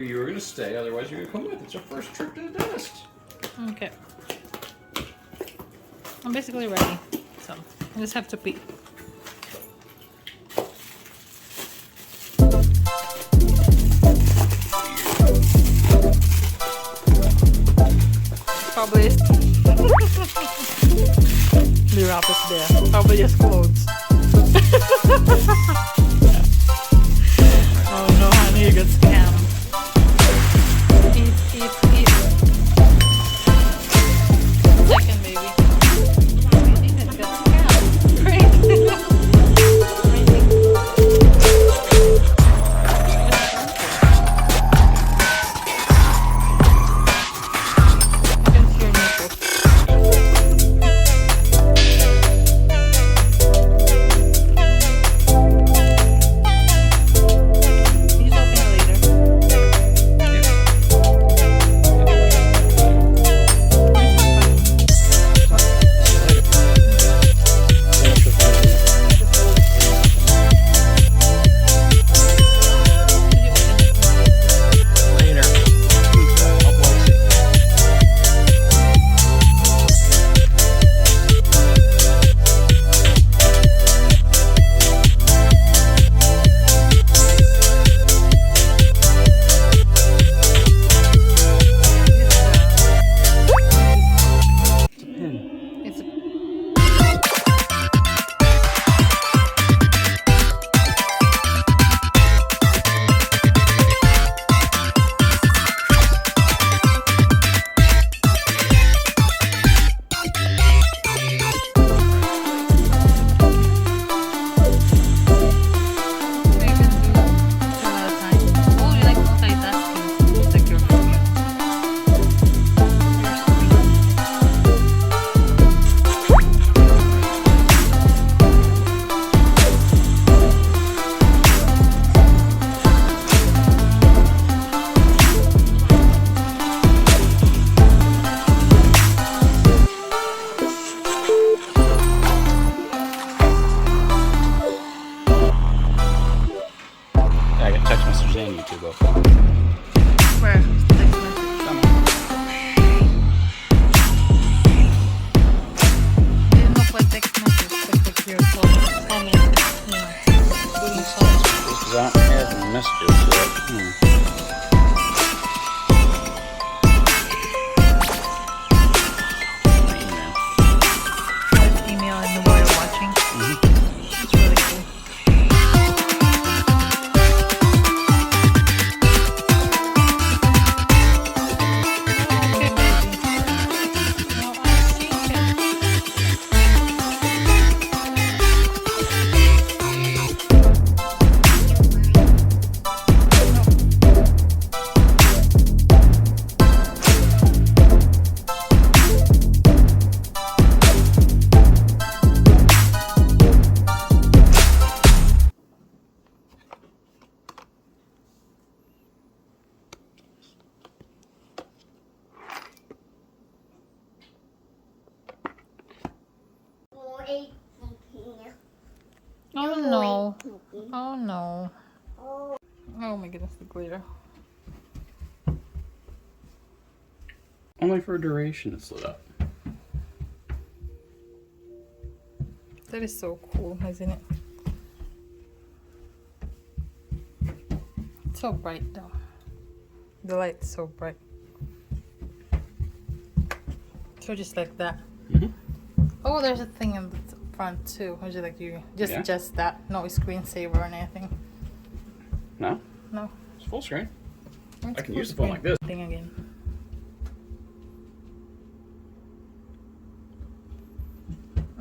You were going to stay, otherwise you're going to come with. It's our first trip to the dentist. Okay. I'm basically ready, so I just have to pee. Probably the wrap is there. Probably just clothes. Oh no, honey, you got scammed. Eat. Second, baby. It got scammed. Crazy. Oh no. Oh no. Oh my goodness, the glitter. Only for a duration it's lit up. That is so cool, isn't it? It's so bright though. The light's so bright. So just like that. Oh, there's a thing in the front too. Or is it like you just that? No screensaver or anything. No. No. It's full screen. It's I can use the phone like this. Thing again.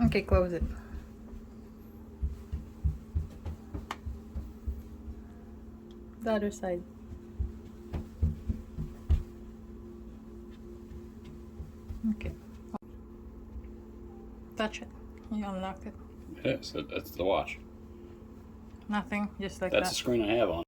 Okay, close it. The other side. Okay. Touch it. You unlocked it. Yes, that's the watch. Nothing, just like That's that. the screen I have on.